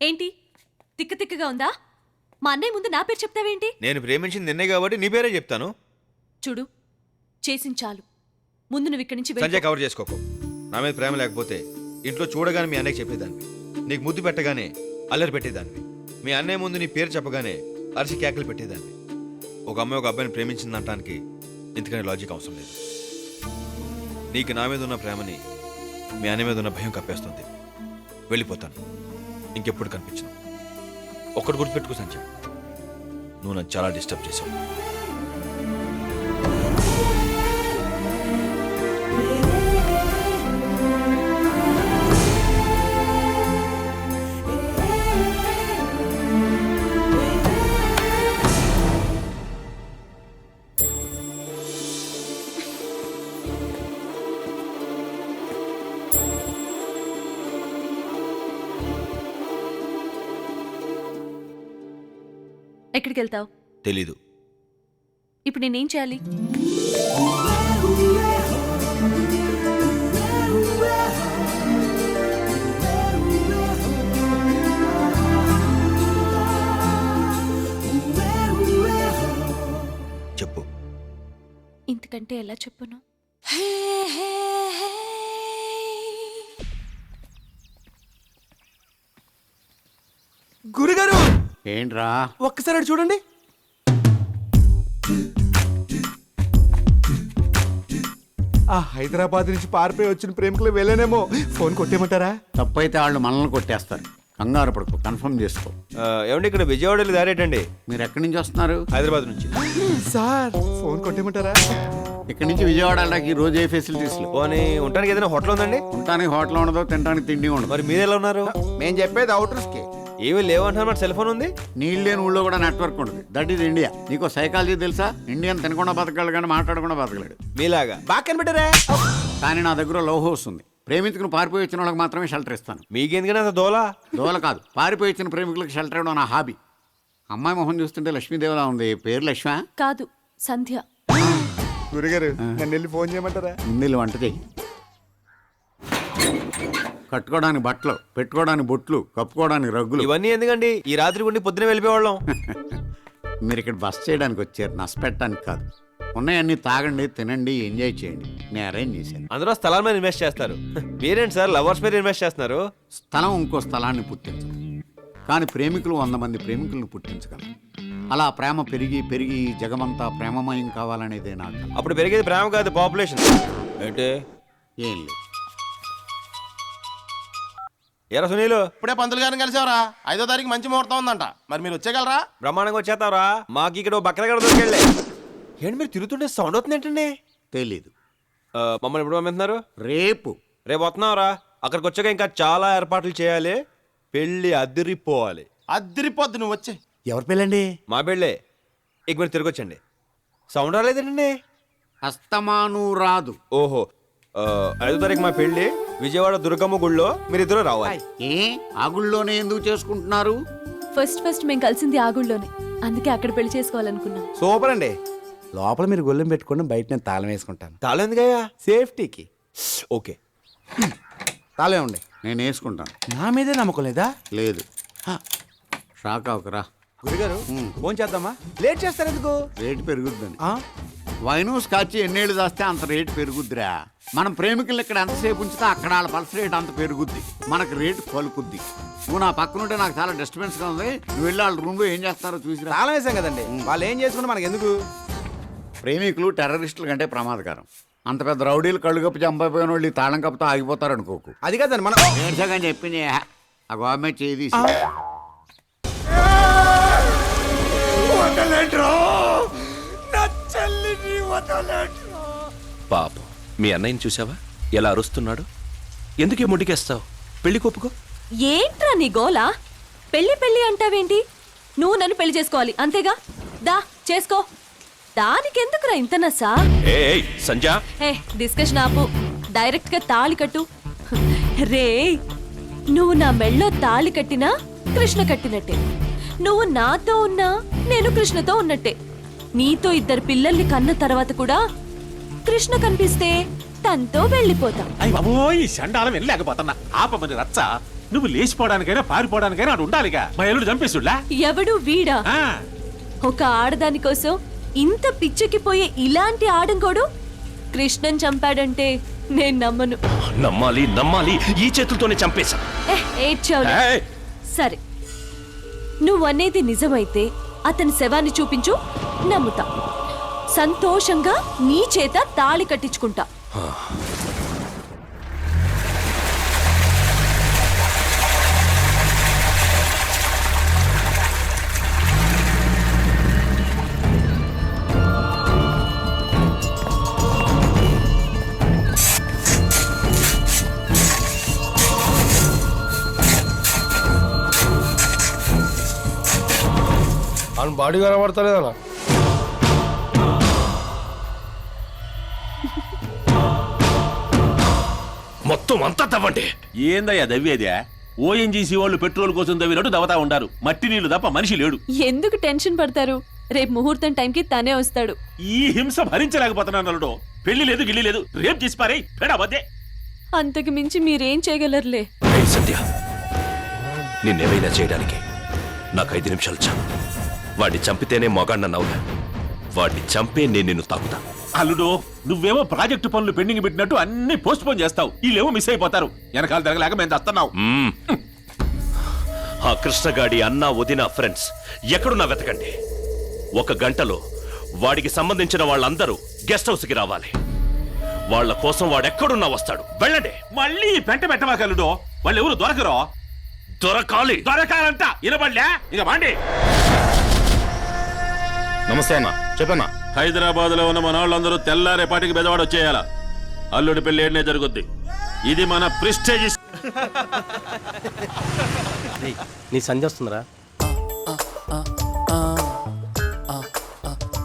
ఏంటి తిక్క తిక్కగా ఉందా? మా అన్నయ్య ముందు నా పేరు చెప్తావేంటి? నేను ప్రేమించింది నిన్నే కాబట్టి నీ పేరే చెప్తాను. చూడు, చేసింది చాలు. ముందు నువ్వు ఇక్కడి నుంచి సంజయ్ కవర్ చేసుకోకు. నా మీద ప్రేమ లేకపోతే ఇంట్లో చూడగానే మీ అన్నయ్యకి చెప్పేదాన్ని, నీకు ముద్దు పెట్టగానే అల్లరి పెట్టేదాన్ని, మీ అన్నయ్య ముందు నీ పేరు చెప్పగానే అరిసి కేకలు పెట్టేదాన్ని. ఒక అమ్మాయి ఒక అబ్బాయిని ప్రేమించిందనటానికి ఇంతకని లాజిక్ అవసరం లేదు. నీకు నా మీద ఉన్న ప్రేమని మీ అన్నయ్య మీద ఉన్న భయం కప్పేస్తుంది. వెళ్ళిపోతాను, ఇంకెప్పుడు కనిపించను. ఒక్కటి గుర్తుపెట్టుకో సంజయ్, నువ్వు నన్ను చాలా డిస్టర్బ్ చేసావు. ఎక్కడికి వెళ్తావు? తెలీదు. ఇప్పుడు నేనేం చేయాలి? చెప్పు. ఇంతకంటే ఎలా చెప్పను? గురుగారు ఏంట్రా? ఒక్కసారి అటు చూడండి. ఆ హైదరాబాద్ నుంచి పారిపోయి వచ్చిన ప్రేమికులు వెళ్ళానేమో. ఫోన్ కొట్టేయమంటారా? తప్పైతే వాళ్ళు మనల్ని కొట్టేస్తారు. కంగారు పడుకో, కన్ఫర్మ్ చేసుకో. ఏమండి, ఇక్కడ విజయవాడలో దారేటండి. మీరు ఎక్కడి నుంచి వస్తున్నారు? హైదరాబాద్ నుంచి. సార్ ఫోన్ కొట్టేయమంటారా? ఇక్కడి నుంచి విజయవాడ వెళ్ళడానికి రోజు ఏ ఫెసిలిటీస్ లేవు. పోనీ ఉండడానికి ఏదైనా హోటల్ ఉందండి? ఉండటానికి హోటల్ ఉండదు, తినడానికి తిండి ఉండదు. మరి మీరు ఎలా ఉన్నారు? మేము చెప్పేది అవుటర్స్ కి. ఏమీ లేవంటున్నారు, మరి సెల్ ఫోన్ ఉంది. నీళ్ళు లేని ఊళ్ళో కూడా నెట్వర్క్ ఉండదు. That is India. నీకు సైకాలజీ తెలుసా? ఇండియన్ తినకుండా బతకగలడు కానీ మాట్లాడకుండా బతకలేడు. మీలాగా బాగా కనిపెట్టారా? కానీ నా దగ్గర లవ్ హౌస్ ఉంది. ప్రేమించుకుని పారిపోయి వచ్చిన వాళ్ళకి మాత్రమే షెల్టర్ ఇస్తాను. మీకెందుకని అంత దోలా? దోల కాదు, పారిపోయి వచ్చిన ప్రేమికులకు షెల్టర్ ఇవ్వడం నా హాబీ. అమ్మాయి మొహం చూస్తుంటే లక్ష్మీదేవిలా ఉంది. పేరు లక్ష్మ కాదు, సంధ్య. గురుగారు నన్ను వెళ్ళి ఫోన్ చేయమంటారా? ముందు వంట చెయ్యి. కట్టుకోవడానికి బట్టలు, పెట్టుకోవడానికి బొట్లు, కప్పుకోవడానికి రగ్గులు. ఇవన్నీ ఎందుకండి? ఈ రాత్రి ఉండి పొద్దునే వెళ్ళిపోవాళ్ళం. మీరు ఇక్కడ బస్ చేయడానికి వచ్చారు, నష్టపెట్టడానికి కాదు. ఉన్నాయన్నీ తాగండి, తినండి, ఎంజాయ్ చేయండి. నేను అరేంజ్ చేశాను. అందరూ స్థలాల మీద ఇన్వెస్ట్ చేస్తారు. మీరేంటి సార్ లవర్స్ మీద ఇన్వెస్ట్ చేస్తున్నారు? స్థలం ఇంకో స్థలాన్ని పుట్టించదు, కానీ ప్రేమికులు 100 మంది ప్రేమికులను పుట్టించగలరు. అలా ప్రేమ పెరిగి పెరిగి జగమంతా ప్రేమమయం కావాలనేదే నాకు. అప్పుడు పెరిగేది ప్రేమ కాదు, పాపులేషన్. ఏంటి? ఏం లేదు. ఎరా సునీలు, ఇప్పుడే పంతులు గారిని కలిసావరా? 5వ తారీఖు మంచి ముహూర్తం ఉందంట. మరి మీరు వచ్చేయగలరా? బ్రహ్మాండంగా వచ్చేస్తావరా? మాకు ఇక్కడ బక్కరగడ దొరికెళ్ళే. ఏంటి మీరు తిరుగుతుంటే సౌండ్ అవుతుంది ఏంటండి? తెలీదు. మమ్మల్ని ఎప్పుడు పంపిస్తున్నారు? రేపు. రేపు వస్తున్నావురా? అక్కడికి వచ్చాక ఇంకా చాలా ఏర్పాట్లు చేయాలి. పెళ్ళి అదిరిపోవాలి. అద్దరిపోద్దు, నువ్వు వచ్చే. ఎవరి పెళ్ళండి? మా పెళ్ళే. ఇక మీరు తిరగొచ్చండి. సౌండ్ రాలేదండి. అస్తమాను రాదు. ఓహో, 5వ తారీఖు మా పెళ్ళి విజయవాడ దుర్గమ్మ గుళ్ళో మీరిద్దరూ రావాలి. ఏ ఆ గుళ్ళోనే ఎందుకు చేసుకుంటున్నారు? ఫస్ట్ మేము కలిసింది ఆ గుళ్ళోనే, అందుకే అక్కడ పెళ్లి చేసుకోవాలనుకున్నాం. సూపర్ అండి. లోపల మీరు గొల్లెం పెట్టుకోండి, బయట నేను తాళం వేసుకుంటాను. తాళం ఎందుకయ్యా? సేఫ్టీకి. ఓకే, తాళం ఉండి. నేను వేసుకుంటాను. నా మీదే నమ్మకం లేదా? లేదు. షాక్ అవకరా. గురుగారు ఫోన్ చేద్దామా? లేట్ చేస్తారు ఎందుకు? రేటు పెరుగుద్దని. ఆ? వైను స్కాచ్ ఎన్నేళ్ళు దాస్తే అంత రేటు పెరుగుద్దిరా. మనం ప్రేమికులు ఇక్కడ ఎంతసేపు ఉంచితే అక్కడ వాళ్ళ పల్స్ రేట్ అంత పెరుగుద్ది, మనకు రేటు పలుకుద్ది. నువ్వు నా పక్కన ఉంటే నాకు చాలా డిస్టర్బెన్స్గా ఉంది. నువ్వు వెళ్ళి వాళ్ళ రూమ్లో ఏం చేస్తారో చూసిరా. తాళం వేసాం కదండి, వాళ్ళు ఏం చేసుకుంటే మనకి ఎందుకు? ప్రేమికులు టెర్రరిస్టుల కంటే ప్రమాదకరం. అంత పెద్ద రౌడీలు కళ్ళు కప్పు చంపైపోయిన వాళ్ళు ఈ తాళం కప్పుతో ఆగిపోతారు అనుకోకు. అది కాదండి మనం ఏడ్చాకని చెప్పింది. ఆ గవర్నమెంట్ చేయి పాపం మీ అన్నయ్యని చూసావా ఎలా అరుస్తున్నాడు? ఎందుకే ముడికేస్తావు? పెళ్లి కొప్పుకో. ఏంట్రా నీ గోలా? పెళ్లి పెళ్లి అంటావేంటి? నువ్వు నన్ను పెళ్లి చేసుకోవాలి అంతేగా? దా చేసుకో. దానికెందుకురా ఇంత నసా? సంజా, డిస్కషన్ ఆపు, డైరెక్ట్ గా తాళి కట్టు. రే, నువ్వు నా మెళ్ళో తాళి కట్టినా కృష్ణ కట్టినట్టే. నువ్వు నాతో ఉన్నా నేను కృష్ణతో ఉన్నట్టే. నీతో 2 పిల్లల్ని కన్న తర్వాత కూడా కృష్ణ కనిపిస్తే తనతో వెళ్ళిపోతా. అయ్య బాబోయ్, ఈ చండాలం వెళ్ళలేకపోతున్నా. ఆపమని రచ్చ. నువ్వు లేచిపోవడానికైనా పారిపోవడానికైనా అటు ఉండాలిగా మా ఎల్లుడు చంపేస్తుడా ఎవడు వీడా ఒక ఆడదాని కోసం ఇంత పిచ్చెక్కిపోయే ఇలాంటి ఆడంకోడు కృష్ణన్ చంపాడంటే నేను నమ్మను. నమ్మాలి నమ్మాలి, ఈ చేతులతోనే చంపేశా. ఏడ్చావులే. ఏయ్! సరే, నువ్వనేది నిజమైతే అతని శవాన్ని చూపించు, నమ్ముతా. సంతోషంగా నీ చేత తాళి కట్టించుకుంటా. ఆయన బాడీ కనబడతలేదన్నా. మొత్తం అంతా తవ్వండి. ఏందయ్యా దవ్వేదే? ఓఎన్జీసీ వాళ్ళు పెట్రోల్ కోసం దవ్వినట్టు దవతా ఉంటారు. మట్టి నీళ్లు తప్ప మనిషి లేడు. ఎందుకు టెన్షన్ పడతారు? రేపు ముహూర్తం టైంకి తనే వస్తాడు. ఈ హింస భరించలేకపోతున్నాను అల్లుడు. పెళ్లి లేదు గిల్లి లేదు, రేపు చేసి పారే పెడబద్దే. అంతకు మించి మీరేం చేయగలరులే. ఏయ్ సత్య, నిన్నేమైనా చేయడానికి నాకు 5 నిమిషాలు చాలు. వాడిని చంపితేనే మొగాడినవుగా. వాడిని చంపే నేను నిన్ను తాకుతా. అల్లుడు, నువ్వేమో ప్రాజెక్టు పనులు పెండింగ్ పెట్టినట్టు అన్ని పోస్ట్ పోన్ చేస్తావు. వీళ్ళేమో మిస్ అయిపోతారు. వెనకాల తిరగలేక మేము తస్తున్నావు. ఆ కృష్ణగాడి అన్న వదిన ఫ్రెండ్స్ ఎక్కడున్నా వెతకండి. 1 గంటలో వాడికి సంబంధించిన వాళ్ళందరూ గెస్ట్ హౌస్ కి రావాలి. వాళ్ళ కోసం వాడెక్కడున్నా వస్తాడు. వెళ్ళండి. మళ్ళీ పెంట పెట్టమాక అల్లుడు. వాళ్ళు ఎవరు దొరకరో. దొరకాలి. దొరకాలంట వినబడలే. ఇక బాండి. నమస్తే అన్న, చెప్పన్నా. హైదరాబాద్ లో ఉన్న మన వాళ్ళందరూ తెల్లారేపాటికి బెదవాడ వచ్చేయాల. అల్లుడి పెళ్లి ఏడనే జరుగుద్ది. ఇది మన ప్రిస్టేజ్. నీ సంధ్య వస్తుందిరా.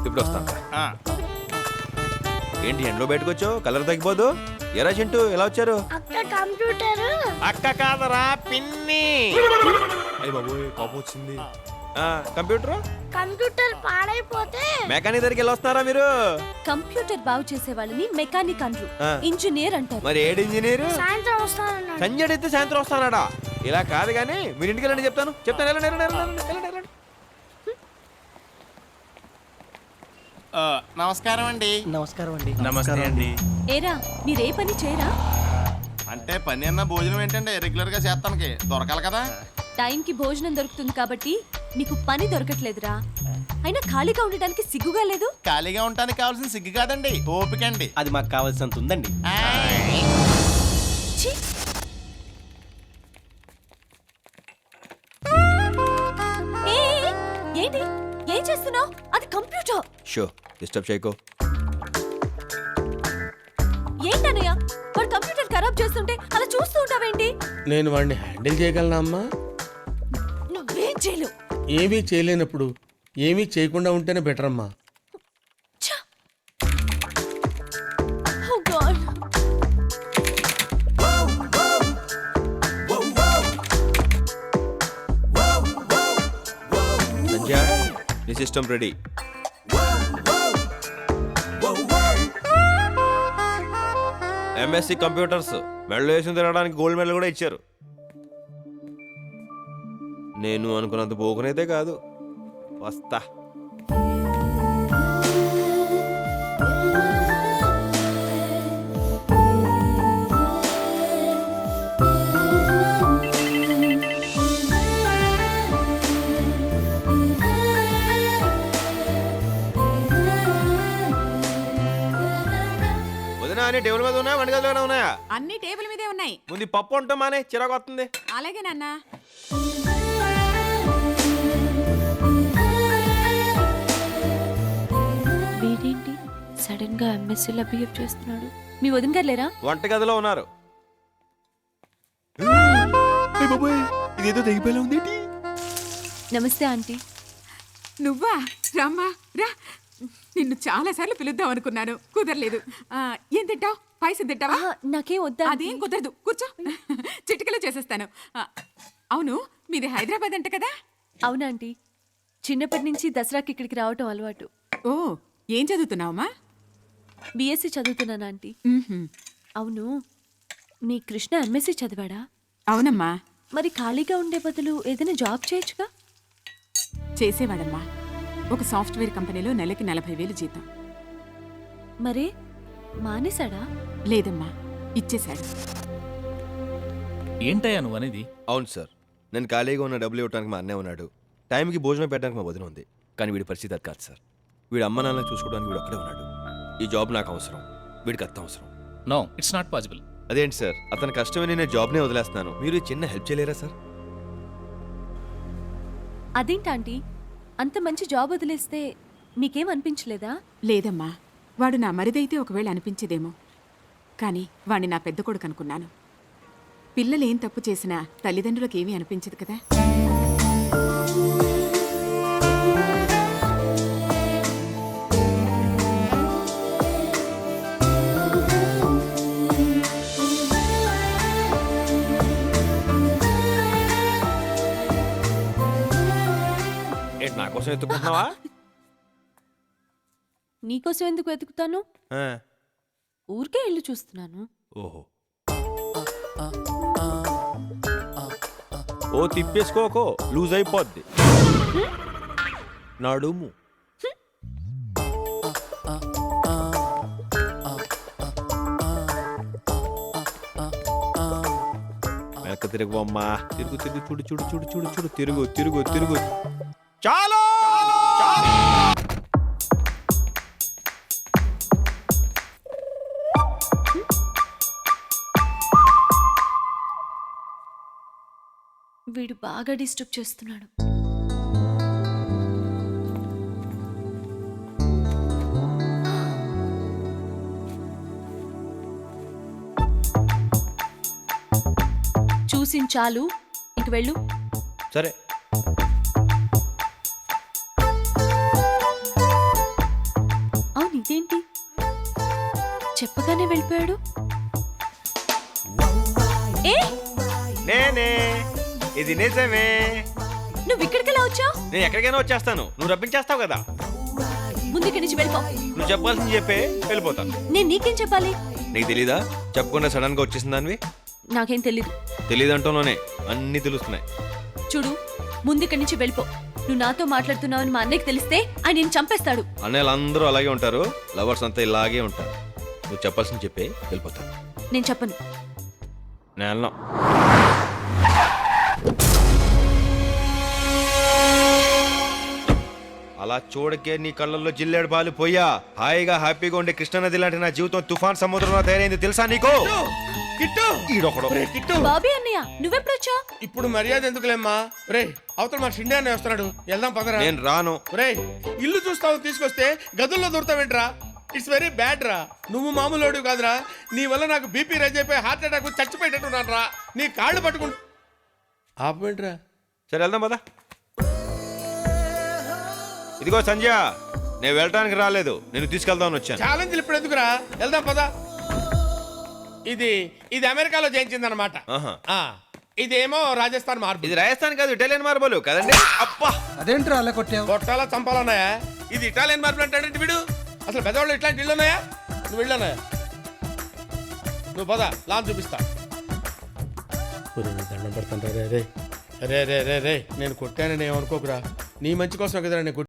ఇప్పుడు వస్తాను. ఏంటి ఎండలో బయటకొచ్చావు? కలర్ తగ్గిపోదు. ఎరా చింటూ ఎలా వచ్చారు? అక్క కాదరా పిన్ని. అయ్య బాబోయ్, కోపం వచ్చింది. కంప్యూటర్ పాడైపోతే మెకానిక్ దగ్గరికి వెళ్ళి వస్తున్నారా మీరు? కంప్యూటర్ బాగు చేసే వాళ్ళని మెకానిక్ అనరు, ఇంజనీర్ అంటారు. మరి ఏడు ఇంజనీర్? సాయంత్రం వస్తానన్నాడు. సంజయ్ అయితే సాయంత్రం వస్తానాడా? ఇలా కాదు కానీ మీరు ఇంటికి వెళ్ళండి. చెప్తాను. వెళ్ళండి. నమస్కారం అండి. నమస్తే అండి. ఏరా, మీరే పని చేయరా? అంటే పని అన్న భోజనం ఏంటంటే రెగ్యులర్ గా చేస్తానికి దొరకాలి కదా. టైంకి భోజనం దొరుకుతుంది కాబట్టి నీకు పని దొరకట్లేదురా. అయినా ఖాళీగా ఉండటానికి సిగ్గుగా లేదు? ఖాళీగా ఉండటానికి కావాల్సిన సిగ్గు కాదండి, ఓపిక అండి. అది మాకు కావాల్సినంత ఉందండి. ఛీ! ఏంటి ఏం చేస్తున్నావు? అది కంప్యూటర్. Show disturb చేయకో. ఏంటన్నయ్య, వాడు కంప్యూటర్ ఖరాబ్ చేస్తుంటే అలా చూస్తూ ఉంటావేంటి? నేను వాడిని హ్యాండిల్ చేయగలనా అమ్మా? నువ్వేం చేయలేవు. ఏమీ చేయలేనప్పుడు ఏమీ చేయకుండా ఉంటేనే బెటర్ అమ్మా. Oh God. సంజయ్, నీ సిస్టమ్ రెడీ. ఎంఎస్సి కంప్యూటర్స్ మెడలో వేసుకుని తిరగడానికి గోల్డ్ మెడల్ కూడా ఇచ్చారు. నేను అనుకున్నంత పోకునైతే కాదు. వస్తా. వదినా, అన్ని టేబుల్ మీద ఉన్నాయా, వంట గదిలో ఉన్నాయా? అన్ని టేబుల్ మీదే ఉన్నాయి. ముందు పప్పు ఉంటాం మానే, చిరాకు వస్తుంది. అలాగే నాన్న. వీడేంటి సడన్ గా ఎంఎస్సీలో బిహేవ్ చేస్తున్నాడు? మీ వదిన గారు లేరా? వంట గదిలో ఉన్నారు. ఇదేదో తెగిపోయేలా ఉంది. నమస్తే ఆంటీ. నువ్వా? రామ్మా రా. నిన్ను చాలా సార్లు పిలుద్దాం అనుకున్నాను, కుదరలేదు. ఏం తింటావు? పాయసం తింటావా? నాకేం వద్దా. అదేం కుదరదు, కూర్చో. చిటికలో చేసేస్తాను. అవును, మీది హైదరాబాద్ అంట కదా? అవునా ఆంటీ, చిన్నప్పటి నుంచి దసరాకి ఇక్కడికి రావటం అలవాటు. ఓ, ఏం చదువుతున్నావమ్మా? బీఎస్సీ చదువుతున్నాను ఆంటీ. అవును, మీ కృష్ణ ఎంఎస్సీ చదివాడా? అవునమ్మా. మరి ఖాళీగా ఉండే బదులు ఏదైనా జాబ్ చేయొచ్చుగా? చేసేవాడమ్మా. ఒక సాఫ్ట్వేర్ కంపెనీలో నెలకి 40,000 జీతం. మరే మానేశాడా? లేదమ్మా, ఇచ్చేశాడు. ఏంటయ్యా నువ్వు అనేది? అవును సార్, నేను ఖాళీగా ఉన్న డబ్బులు ఇవ్వడానికి మా అన్నయ్య ఉన్నాడు, టైంకి భోజనం పెట్టడానికి మా వదిన ఉంది. కానీ వీడి పరిస్థితి అది కాదు సార్. వీడి అమ్మ నాన్న చూసుకోవడానికి వీడు ఒక్కడే ఉన్నాడు. ఈ జాబ్ నాకు అవసరం, వీడికి అత్త అవసరం. No, it's not possible. అదేంటి సార్, అతని కష్టమని నేను జాబ్నే వదిలేస్తున్నాను, మీరు ఈ చిన్న హెల్ప్ చేయలేరా సార్? అదేంటాంటీ, అంత మంచి జాబ్ వదిలేస్తే మీకేం అనిపించలేదా? లేదమ్మా, వాడు నా మరిదైతే ఒకవేళ అనిపించేదేమో. కానీ వాణ్ణి నా పెద్ద కొడుకు అనుకున్నాను. పిల్లలు ఏం తప్పు చేసినా తల్లిదండ్రులకు ఏమీ అనిపించదు కదా. ఏంటి నా కోసం ఎత్తుకుంటున్నావా? నీకోసం ఎందుకు వెతుకుతాను? ఊరికే ఇల్లు చూస్తున్నాను. ఓహో, ఓ తిప్పేసుకోకో, లూజ్ అయిపోద్ది నడుము. వెనక తిరుగు అమ్మా, తిరుగు తిరుగు, చూడు చూడు చూడు చూడు చూడు, తిరుగు తిరుగు తిరుగు. చాలు వీడు బాగా డిస్టర్బ్ చేస్తున్నాడు. చూసించాలు, ఇంక వెళ్ళు. సరే. అవును, ఇదేంటి చెప్పగానే వెళ్ళిపోయాడు? ఏ, నేనే, ఇది నిజమే. నువ్వు ఇక్కడికి ఎలా వచ్చావు? నేను ఎక్కడికైనా వచ్చేస్తాను, నువ్వు రప్పించేస్తావు కదా. ముందుకి నుంచి వెళ్ళిపో. నువ్వు చెప్పాల్సింది చెప్పే వెళ్ళిపోతాను. నేను నీకేం చెప్పాలి? నీకు తెలీదా? చెప్పకుండా సడన్ గా వచ్చేసిన దానివి. నాకేం తెలీదు. తెలీదంటూనే అన్ని తెలుస్తున్నాయి. చూడు, ముందుకి నుంచి వెళ్ళిపో. నువ్వు నాతో మాట్లాడుతున్నావని మా అన్నయ్యకి తెలిస్తే ఆయన నేను చంపేస్తాడు. అన్నయ్యలు అందరూ అలాగే ఉంటారు, లవర్స్ అంతా ఇలాగే ఉంటారు. నువ్వు చెప్పాల్సింది చెప్పే వెళ్ళిపోతాను. నేను చెప్పను. నేను వెళ్ళను. అలా చూడకే నీ కళ్ళల్లో జిల్లేడు పాలు పోయా. హాయిగా హ్యాపీగా ఉండే కృష్ణానది లాంటి నా జీవితం తుఫాన్ సముద్రంలో తయారైంది తెలుసా నీకు? బాబీ అన్నయ్య, నువ్వెప్పుడొచ్చా? ఇప్పుడు మర్యాద ఎందుకులేమ్మా? రే, అవతల మా షిండే అన్నయ్య వస్తున్నాడు, వెళ్దాం పదరా. నేను రాను. రే, ఇల్లు చూస్తావు తీసుకొస్తే గదుల్లో దూరతావేంట్రా? ఇట్స్ వెరీ బ్యాడ్ రా. నువ్వు మామూలు కాదురా. నీ వల్ల నాకు బీపీ రైజ్ అయిపోయి హార్ట్ అటాక్ చచ్చిపోయేటట్టున్నాను రా. నీ కాళ్ళు పట్టుకుంటా ఆపేంట్రా. సరే వెళ్దాం పద. ఇదిగో సంజయ్, నేను వెళ్ళటానికి రాలేదు, నేను తీసుకెళ్దామని వచ్చాను. ఛాలెంజ్ ఇప్పుడు ఎందుకురా, వెళ్దాం పద. ఇది ఇది అమెరికాలో చేయించిందనమాట. ఇదేమో రాజస్థాన్ మార్బుల్. ఇది రాజస్థాన్ కాదు, ఇటాలియన్ మార్బుల్ కదండి. అబ్బా, అదేంట్రా అలా కొట్టావు? కొట్టాలా చంపాలన్నాయా? ఇది ఇటాలియన్ మార్బుల్ అంటాడంటే వీడు. అసలు పెద్దవాళ్ళు ఇట్లాంటి ఇళ్ళు ఉన్నాయా? నువ్వు వెళ్ళన్నాయా? నువ్వు పద, లాన్ చూపిస్తా. దండం పెడతాను రే రే రే రే రే రే. నేను కొట్టానని ఏమనుకోకురా, నీ మంచి కోసం కదరా నేను